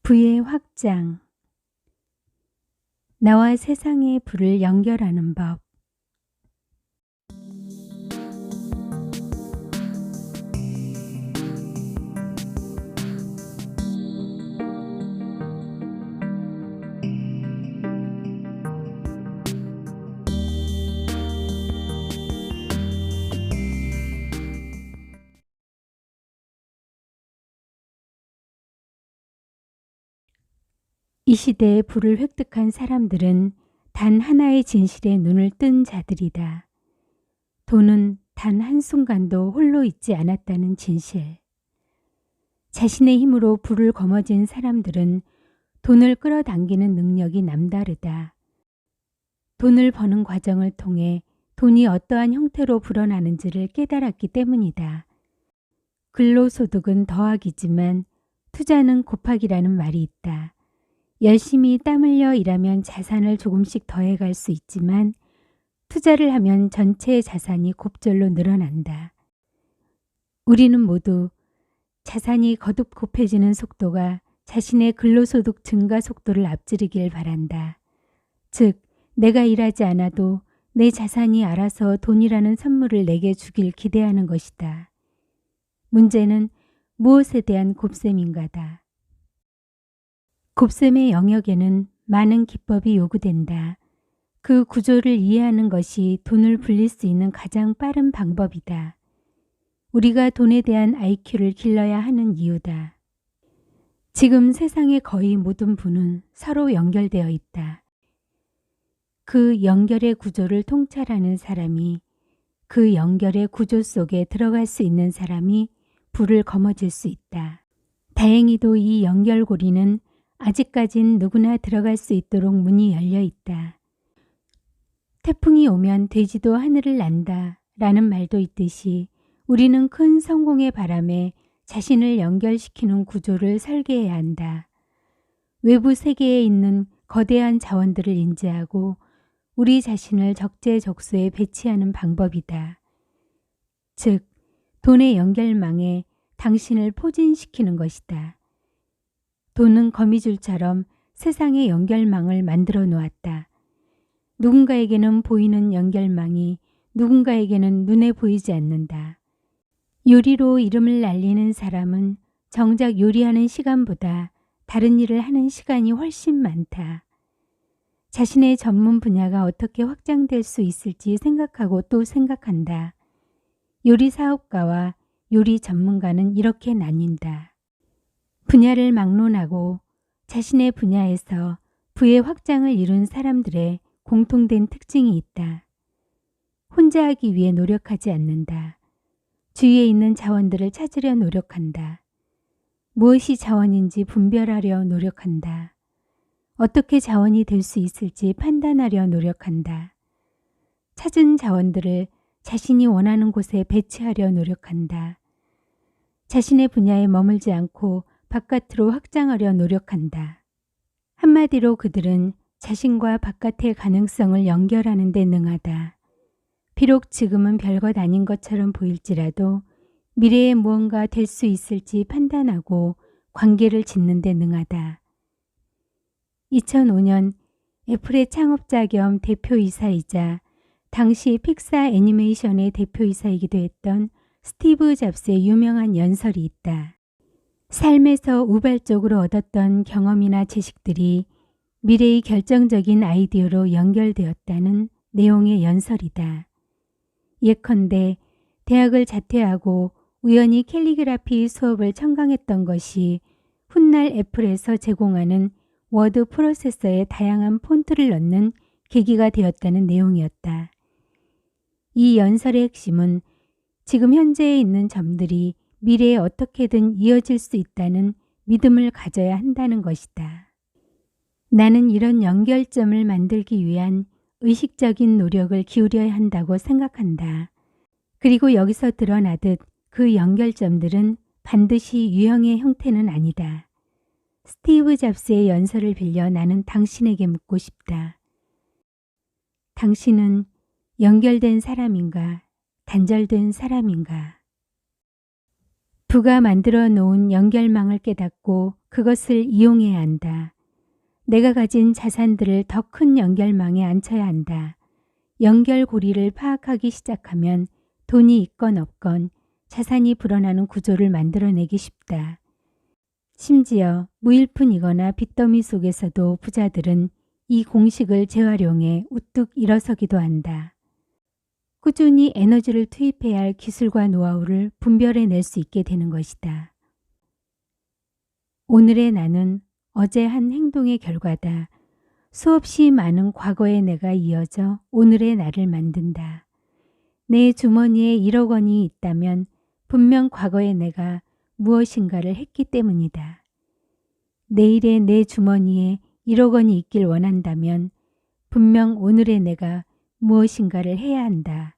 부의 확장. 나와 세상의 부를 연결하는 법. 이 시대의 부를 획득한 사람들은 단 하나의 진실에 눈을 뜬 자들이다. 돈은 단 한순간도 홀로 있지 않았다는 진실. 자신의 힘으로 부를 거머쥔 사람들은 돈을 끌어당기는 능력이 남다르다. 돈을 버는 과정을 통해 돈이 어떠한 형태로 불어나는지를 깨달았기 때문이다. 근로소득은 더하기지만 투자는 곱하기라는 말이 있다. 열심히 땀 흘려 일하면 자산을 조금씩 더해갈 수 있지만 투자를 하면 전체의 자산이 곱절로 늘어난다. 우리는 모두 자산이 거듭 곱해지는 속도가 자신의 근로소득 증가 속도를 앞지르길 바란다. 즉, 내가 일하지 않아도 내 자산이 알아서 돈이라는 선물을 내게 주길 기대하는 것이다. 문제는 무엇에 대한 곱셈인가다. 곱셈의 영역에는 많은 기법이 요구된다. 그 구조를 이해하는 것이 돈을 불릴 수 있는 가장 빠른 방법이다. 우리가 돈에 대한 IQ를 길러야 하는 이유다. 지금 세상의 거의 모든 부는 서로 연결되어 있다. 그 연결의 구조를 통찰하는 사람이, 그 연결의 구조 속에 들어갈 수 있는 사람이 부를 거머쥘 수 있다. 다행히도 이 연결고리는 아직까진 누구나 들어갈 수 있도록 문이 열려 있다. 태풍이 오면 돼지도 하늘을 난다 라는 말도 있듯이 우리는 큰 성공의 바람에 자신을 연결시키는 구조를 설계해야 한다. 외부 세계에 있는 거대한 자원들을 인지하고 우리 자신을 적재적소에 배치하는 방법이다. 즉, 돈의 연결망에 당신을 포진시키는 것이다. 돈은 거미줄처럼 세상의 연결망을 만들어 놓았다. 누군가에게는 보이는 연결망이 누군가에게는 눈에 보이지 않는다. 요리로 이름을 날리는 사람은 정작 요리하는 시간보다 다른 일을 하는 시간이 훨씬 많다. 자신의 전문 분야가 어떻게 확장될 수 있을지 생각하고 또 생각한다. 요리 사업가와 요리 전문가는 이렇게 나뉜다. 분야를 막론하고 자신의 분야에서 부의 확장을 이룬 사람들의 공통된 특징이 있다. 혼자 하기 위해 노력하지 않는다. 주위에 있는 자원들을 찾으려 노력한다. 무엇이 자원인지 분별하려 노력한다. 어떻게 자원이 될 수 있을지 판단하려 노력한다. 찾은 자원들을 자신이 원하는 곳에 배치하려 노력한다. 자신의 분야에 머물지 않고 바깥으로 확장하려 노력한다. 한마디로 그들은 자신과 바깥의 가능성을 연결하는 데 능하다. 비록 지금은 별것 아닌 것처럼 보일지라도 미래에 무언가 될 수 있을지 판단하고 관계를 짓는 데 능하다. 2005년 애플의 창업자 겸 대표이사이자 당시 픽사 애니메이션의 대표이사이기도 했던 스티브 잡스의 유명한 연설이 있다. 삶에서 우발적으로 얻었던 경험이나 지식들이 미래의 결정적인 아이디어로 연결되었다는 내용의 연설이다. 예컨대 대학을 자퇴하고 우연히 캘리그라피 수업을 청강했던 것이 훗날 애플에서 제공하는 워드 프로세서에 다양한 폰트를 넣는 계기가 되었다는 내용이었다. 이 연설의 핵심은 지금 현재에 있는 점들이 미래에 어떻게든 이어질 수 있다는 믿음을 가져야 한다는 것이다. 나는 이런 연결점을 만들기 위한 의식적인 노력을 기울여야 한다고 생각한다. 그리고 여기서 드러나듯 그 연결점들은 반드시 유형의 형태는 아니다. 스티브 잡스의 연설을 빌려 나는 당신에게 묻고 싶다. 당신은 연결된 사람인가, 단절된 사람인가? 부가 만들어 놓은 연결망을 깨닫고 그것을 이용해야 한다. 내가 가진 자산들을 더 큰 연결망에 앉혀야 한다. 연결고리를 파악하기 시작하면 돈이 있건 없건 자산이 불어나는 구조를 만들어내기 쉽다. 심지어 무일푼이거나 빚더미 속에서도 부자들은 이 공식을 재활용해 우뚝 일어서기도 한다. 꾸준히 에너지를 투입해야 할 기술과 노하우를 분별해낼 수 있게 되는 것이다. 오늘의 나는 어제 한 행동의 결과다. 수없이 많은 과거의 내가 이어져 오늘의 나를 만든다. 내 주머니에 1억 원이 있다면 분명 과거의 내가 무엇인가를 했기 때문이다. 내일의 내 주머니에 1억 원이 있길 원한다면 분명 오늘의 내가 무엇인가를 해야 한다.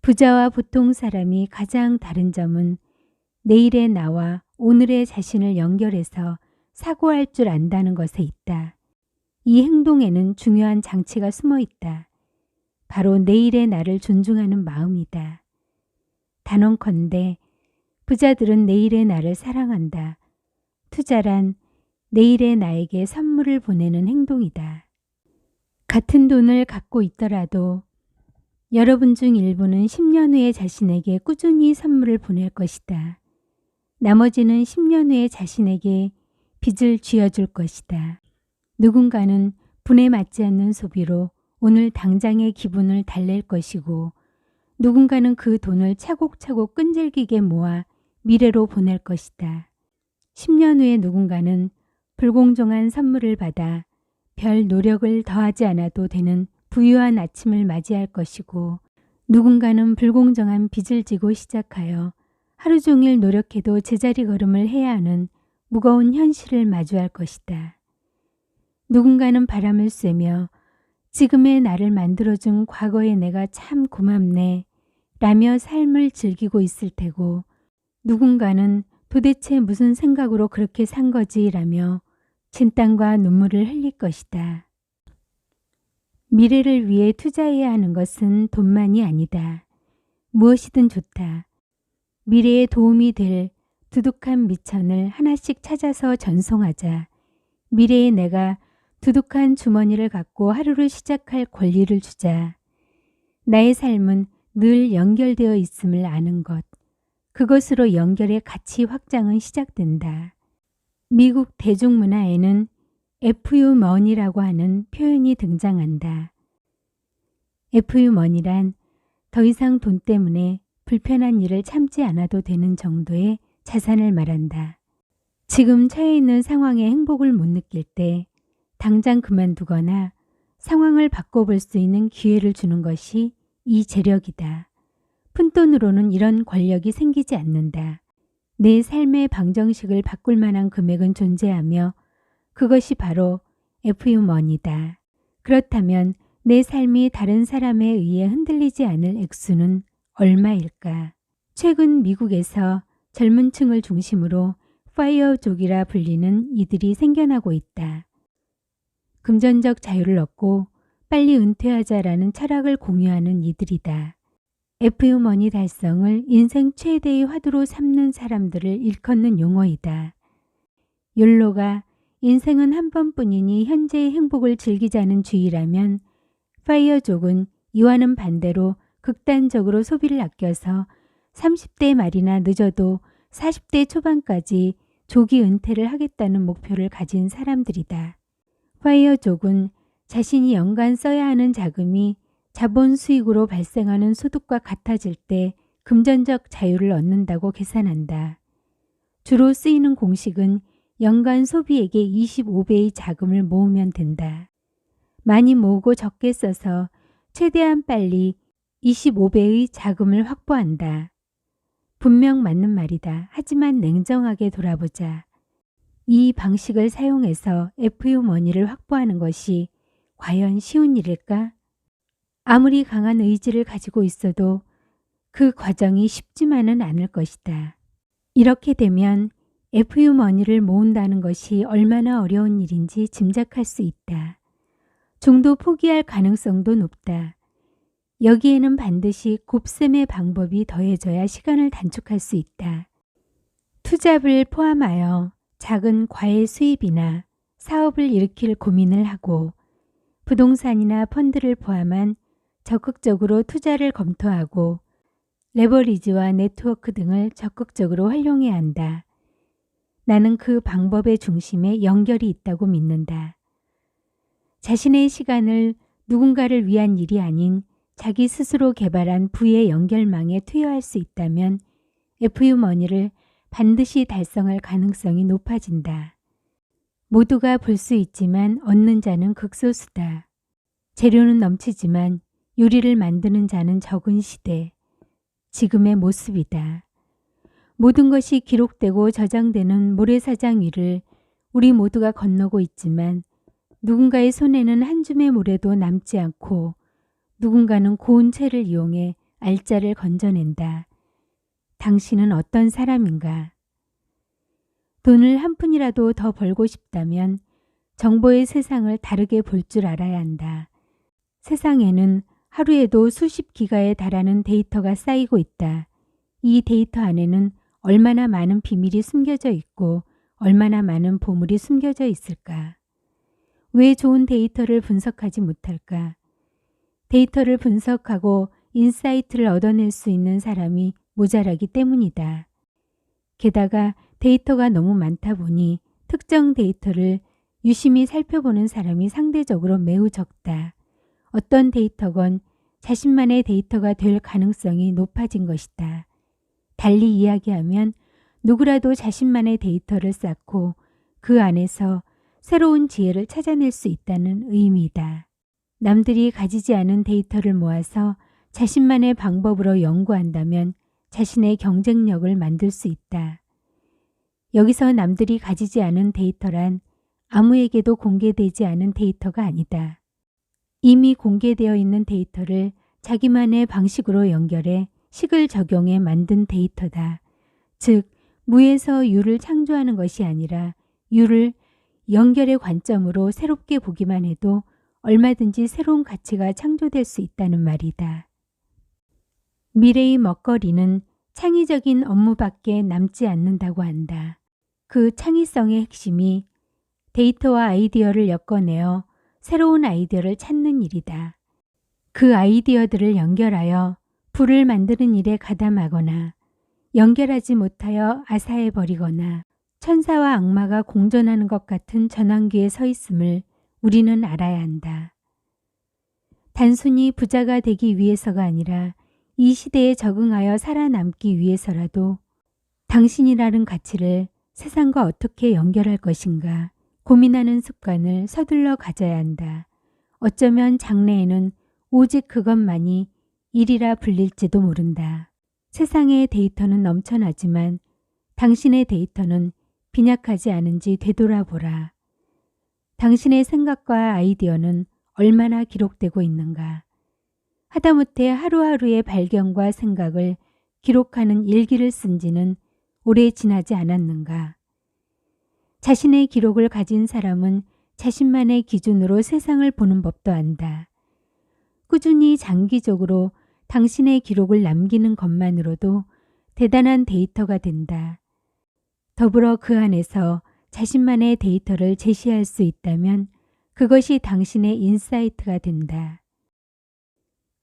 부자와 보통 사람이 가장 다른 점은 내일의 나와 오늘의 자신을 연결해서 사고할 줄 안다는 것에 있다. 이 행동에는 중요한 장치가 숨어 있다. 바로 내일의 나를 존중하는 마음이다. 단언컨대 부자들은 내일의 나를 사랑한다. 투자란 내일의 나에게 선물을 보내는 행동이다. 같은 돈을 갖고 있더라도 여러분 중 일부는 10년 후에 자신에게 꾸준히 선물을 보낼 것이다. 나머지는 10년 후에 자신에게 빚을 쥐어줄 것이다. 누군가는 분에 맞지 않는 소비로 오늘 당장의 기분을 달랠 것이고 누군가는 그 돈을 차곡차곡 끈질기게 모아 미래로 보낼 것이다. 10년 후에 누군가는 불공정한 선물을 받아 별 노력을 더하지 않아도 되는 부유한 아침을 맞이할 것이고 누군가는 불공정한 빚을 지고 시작하여 하루 종일 노력해도 제자리 걸음을 해야 하는 무거운 현실을 마주할 것이다. 누군가는 바람을 쐬며 지금의 나를 만들어준 과거의 내가 참 고맙네 라며 삶을 즐기고 있을 테고 누군가는 도대체 무슨 생각으로 그렇게 산 거지 라며 진땀과 눈물을 흘릴 것이다. 미래를 위해 투자해야 하는 것은 돈만이 아니다. 무엇이든 좋다. 미래에 도움이 될 두둑한 미천을 하나씩 찾아서 전송하자. 미래의 내가 두둑한 주머니를 갖고 하루를 시작할 권리를 주자. 나의 삶은 늘 연결되어 있음을 아는 것. 그것으로 연결의 가치 확장은 시작된다. 미국 대중문화에는 FU 머니라고 하는 표현이 등장한다. FU 머니란 더 이상 돈 때문에 불편한 일을 참지 않아도 되는 정도의 자산을 말한다. 지금 처해 있는 상황에 행복을 못 느낄 때 당장 그만두거나 상황을 바꿔볼 수 있는 기회를 주는 것이 이 재력이다. 푼돈으로는 이런 권력이 생기지 않는다. 내 삶의 방정식을 바꿀 만한 금액은 존재하며 그것이 바로 FU 머니다. 그렇다면 내 삶이 다른 사람에 의해 흔들리지 않을 액수는 얼마일까? 최근 미국에서 젊은 층을 중심으로 파이어족이라 불리는 이들이 생겨나고 있다. 금전적 자유를 얻고 빨리 은퇴하자라는 철학을 공유하는 이들이다. FU 머니 달성을 인생 최대의 화두로 삼는 사람들을 일컫는 용어이다. 욜로가 인생은 한 번뿐이니 현재의 행복을 즐기자는 주의라면 파이어족은 이와는 반대로 극단적으로 소비를 아껴서 30대 말이나 늦어도 40대 초반까지 조기 은퇴를 하겠다는 목표를 가진 사람들이다. 파이어족은 자신이 연간 써야 하는 자금이 자본 수익으로 발생하는 소득과 같아질 때 금전적 자유를 얻는다고 계산한다. 주로 쓰이는 공식은 연간 소비액의 25배의 자금을 모으면 된다. 많이 모으고 적게 써서 최대한 빨리 25배의 자금을 확보한다. 분명 맞는 말이다. 하지만 냉정하게 돌아보자. 이 방식을 사용해서 FU 머니를 확보하는 것이 과연 쉬운 일일까? 아무리 강한 의지를 가지고 있어도 그 과정이 쉽지만은 않을 것이다. 이렇게 되면 FU 머니를 모은다는 것이 얼마나 어려운 일인지 짐작할 수 있다. 중도 포기할 가능성도 높다. 여기에는 반드시 곱셈의 방법이 더해져야 시간을 단축할 수 있다. 투잡을 포함하여 작은 과외 수입이나 사업을 일으킬 고민을 하고 부동산이나 펀드를 포함한 적극적으로 투자를 검토하고 레버리지와 네트워크 등을 적극적으로 활용해야 한다. 나는 그 방법의 중심에 연결이 있다고 믿는다. 자신의 시간을 누군가를 위한 일이 아닌 자기 스스로 개발한 부의 연결망에 투여할 수 있다면 FU머니를 반드시 달성할 가능성이 높아진다. 모두가 볼 수 있지만 얻는 자는 극소수다. 재료는 넘치지만 요리를 만드는 자는 적은 시대. 지금의 모습이다. 모든 것이 기록되고 저장되는 모래사장 위를 우리 모두가 건너고 있지만 누군가의 손에는 한 줌의 모래도 남지 않고 누군가는 고운 채를 이용해 알짜를 건져낸다. 당신은 어떤 사람인가? 돈을 한 푼이라도 더 벌고 싶다면 정보의 세상을 다르게 볼 줄 알아야 한다. 세상에는 하루에도 수십 기가에 달하는 데이터가 쌓이고 있다. 이 데이터 안에는 얼마나 많은 비밀이 숨겨져 있고 얼마나 많은 보물이 숨겨져 있을까? 왜 좋은 데이터를 분석하지 못할까? 데이터를 분석하고 인사이트를 얻어낼 수 있는 사람이 모자라기 때문이다. 게다가 데이터가 너무 많다 보니 특정 데이터를 유심히 살펴보는 사람이 상대적으로 매우 적다. 어떤 데이터건 자신만의 데이터가 될 가능성이 높아진 것이다. 달리 이야기하면 누구라도 자신만의 데이터를 쌓고 그 안에서 새로운 지혜를 찾아낼 수 있다는 의미이다. 남들이 가지지 않은 데이터를 모아서 자신만의 방법으로 연구한다면 자신의 경쟁력을 만들 수 있다. 여기서 남들이 가지지 않은 데이터란 아무에게도 공개되지 않은 데이터가 아니다. 이미 공개되어 있는 데이터를 자기만의 방식으로 연결해 식을 적용해 만든 데이터다. 즉, 무에서 유를 창조하는 것이 아니라 유를 연결의 관점으로 새롭게 보기만 해도 얼마든지 새로운 가치가 창조될 수 있다는 말이다. 미래의 먹거리는 창의적인 업무밖에 남지 않는다고 한다. 그 창의성의 핵심이 데이터와 아이디어를 엮어내어 새로운 아이디어를 찾는 일이다. 그 아이디어들을 연결하여 불을 만드는 일에 가담하거나 연결하지 못하여 아사해버리거나 천사와 악마가 공존하는 것 같은 전환기에 서 있음을 우리는 알아야 한다. 단순히 부자가 되기 위해서가 아니라 이 시대에 적응하여 살아남기 위해서라도 당신이라는 가치를 세상과 어떻게 연결할 것인가 고민하는 습관을 서둘러 가져야 한다. 어쩌면 장래에는 오직 그것만이 일이라 불릴지도 모른다. 세상의 데이터는 넘쳐나지만 당신의 데이터는 빈약하지 않은지 되돌아보라. 당신의 생각과 아이디어는 얼마나 기록되고 있는가. 하다못해 하루하루의 발견과 생각을 기록하는 일기를 쓴 지는 오래 지나지 않았는가. 자신의 기록을 가진 사람은 자신만의 기준으로 세상을 보는 법도 안다. 꾸준히 장기적으로 당신의 기록을 남기는 것만으로도 대단한 데이터가 된다. 더불어 그 안에서 자신만의 데이터를 제시할 수 있다면 그것이 당신의 인사이트가 된다.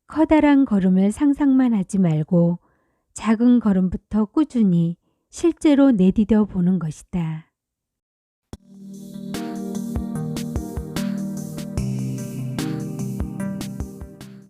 커다란 걸음을 상상만 하지 말고 작은 걸음부터 꾸준히 실제로 내디뎌 보는 것이다.